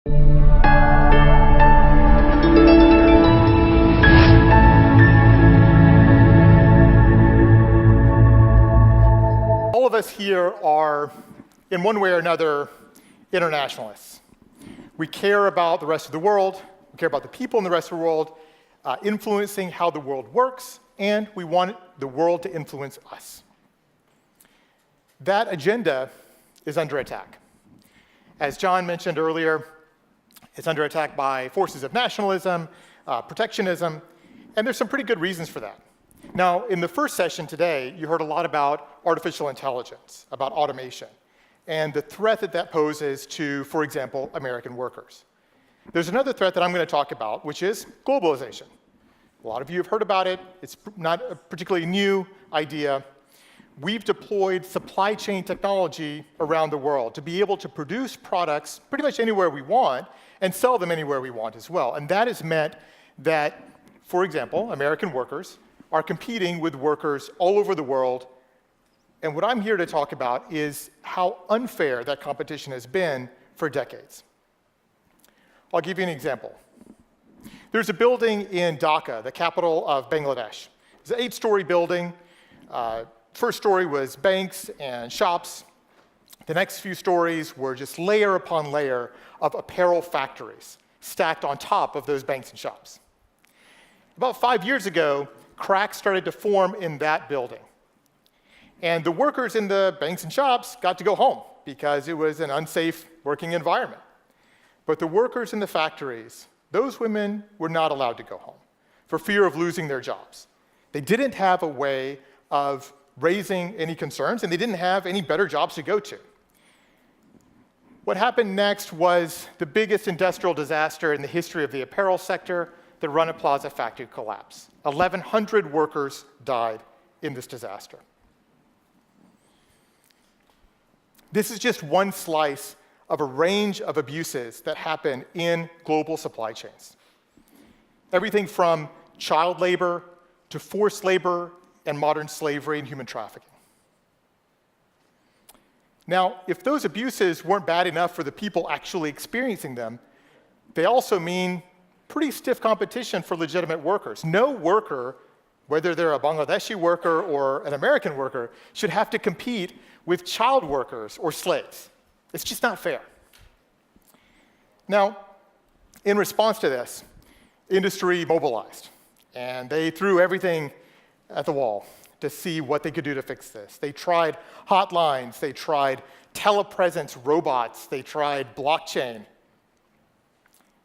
All of us here are, in one way or another, internationalists. We care about the rest of the world, we care about the people in the rest of the world, influencing how the world works, and we want the world to influence us. That agenda is under attack. As John mentioned earlier, it's under attack by forces of nationalism, protectionism, and there's some pretty good reasons for that. Now, in the first session today, you heard a lot about artificial intelligence, about automation, and the threat that that poses to, for example, American workers. There's another threat that I'm going to talk about, which is globalization. A lot of you have heard about it. It's not a particularly new idea. We've deployed supply chain technology around the world to be able to produce products pretty much anywhere we want and sell them anywhere we want as well. And that has meant that, for example, American workers are competing with workers all over the world. And what I'm here to talk about is how unfair that competition has been for decades. I'll give you an example. There's a building in Dhaka, the capital of Bangladesh. It's an 8-story building. First story was banks and shops. The next few stories were just layer upon layer of apparel factories stacked on top of those banks and shops. About 5 years ago, cracks started to form in that building. And the workers in the banks and shops got to go home because it was an unsafe working environment. But the workers in the factories, those women were not allowed to go home for fear of losing their jobs. They didn't have a way of raising any concerns, and they didn't have any better jobs to go to. What happened next was the biggest industrial disaster in the history of the apparel sector. The Rana Plaza factory collapse. 1,100 workers died in this disaster. This is just one slice of a range of abuses that happen in global supply chains. Everything from child labor to forced labor and modern slavery and human trafficking. Now, if those abuses weren't bad enough for the people actually experiencing them, they also mean pretty stiff competition for legitimate workers. No worker, whether they're a Bangladeshi worker or an American worker, should have to compete with child workers or slaves. It's just not fair. Now, in response to this, industry mobilized, and they threw everything at the wall to see what they could do to fix this. They tried hotlines, they tried telepresence robots, they tried blockchain.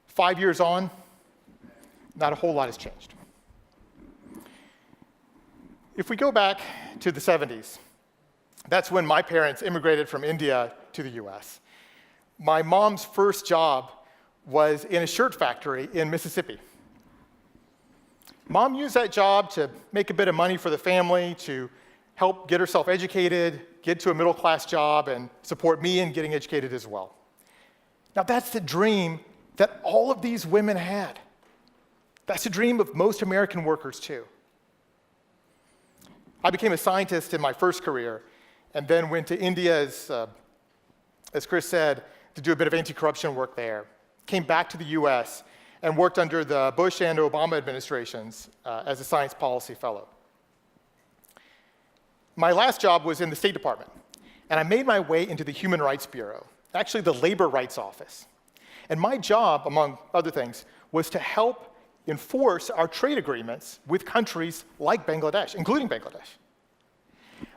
5 years on, not a whole lot has changed. If we go back to the 70s, that's when my parents immigrated from India to the US. My mom's first job was in a shirt factory in Mississippi. Mom used that job to make a bit of money for the family, to help get herself educated, get to a middle-class job, and support me in getting educated as well. Now, that's the dream that all of these women had. That's the dream of most American workers, too. I became a scientist in my first career, and then went to India, as Chris said, to do a bit of anti-corruption work there. Came back to the US and worked under the Bush and Obama administrations as a Science Policy Fellow. My last job was in the State Department, and I made my way into the Human Rights Bureau, actually the Labor Rights Office. And my job, among other things, was to help enforce our trade agreements with countries like Bangladesh, including Bangladesh.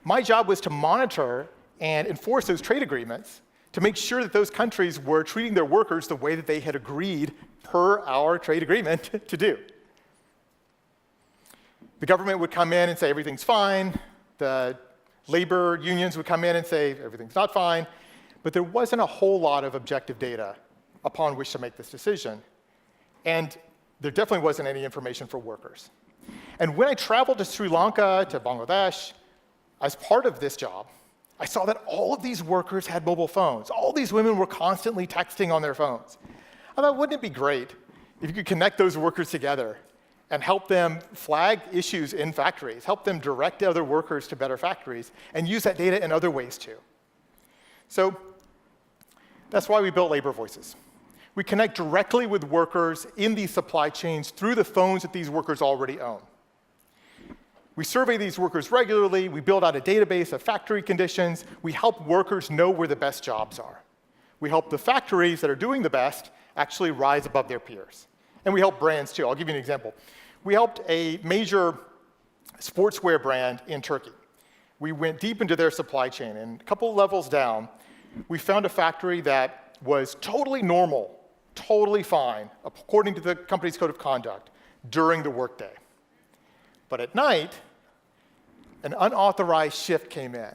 My job was to monitor and enforce those trade agreements to make sure that those countries were treating their workers the way that they had agreed per our trade agreement to do. The government would come in and say everything's fine. The labor unions would come in and say everything's not fine. But there wasn't a whole lot of objective data upon which to make this decision. And there definitely wasn't any information for workers. And when I traveled to Sri Lanka, to Bangladesh, as part of this job, I saw that all of these workers had mobile phones. All these women were constantly texting on their phones. I thought, wouldn't it be great if you could connect those workers together and help them flag issues in factories, help them direct other workers to better factories, and use that data in other ways too. So that's why we built LaborVoices. We connect directly with workers in these supply chains through the phones that these workers already own. We survey these workers regularly. We build out a database of factory conditions. We help workers know where the best jobs are. We help the factories that are doing the best actually rise above their peers. And we help brands too. I'll give you an example. We helped a major sportswear brand in Turkey. We went deep into their supply chain, and a couple levels down, we found a factory that was totally normal, totally fine, according to the company's code of conduct, during the workday. But at night, an unauthorized shift came in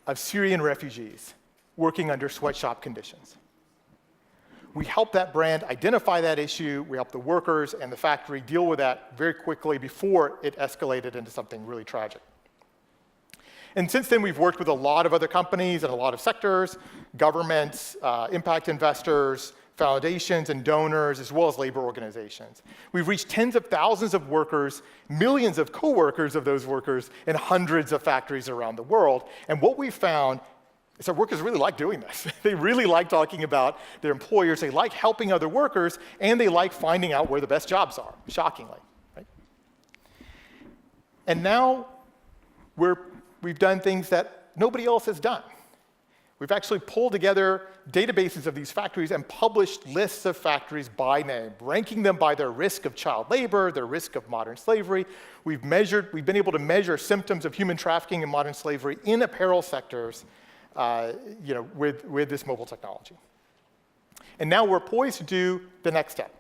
of Syrian refugees working under sweatshop conditions. We helped that brand identify that issue. We helped the workers and the factory deal with that very quickly before it escalated into something really tragic. And since then, we've worked with a lot of other companies and a lot of sectors, governments, impact investors, foundations and donors, as well as labor organizations. We've reached tens of thousands of workers, millions of co-workers of those workers in hundreds of factories around the world. And what we found is that workers really like doing this. They really like talking about their employers, they like helping other workers, and they like finding out where the best jobs are, shockingly. Right? And now we've done things that nobody else has done. We've actually pulled together databases of these factories and published lists of factories by name, ranking them by their risk of child labor, their risk of modern slavery. We've been able to measure symptoms of human trafficking and modern slavery in apparel sectors with this mobile technology. And now we're poised to do the next step,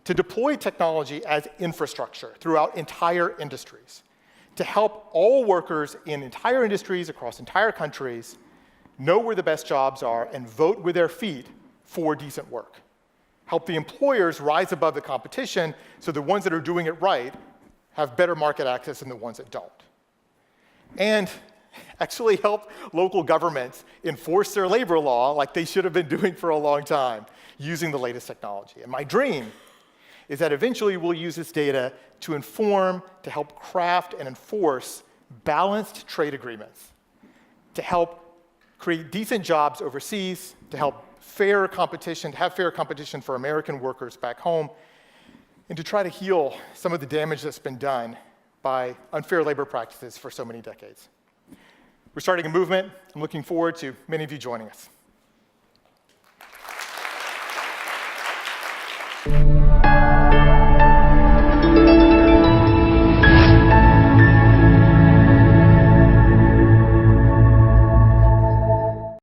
to deploy technology as infrastructure throughout entire industries, to help all workers in entire industries across entire countries know where the best jobs are and vote with their feet for decent work. Help the employers rise above the competition so the ones that are doing it right have better market access than the ones that don't. And actually help local governments enforce their labor law like they should have been doing for a long time, using the latest technology. And my dream is that eventually we'll use this data to inform, to help craft and enforce balanced trade agreements, to help create decent jobs overseas, to help have fair competition for American workers back home, and to try to heal some of the damage that's been done by unfair labor practices for so many decades. We're starting a movement. I'm looking forward to many of you joining us.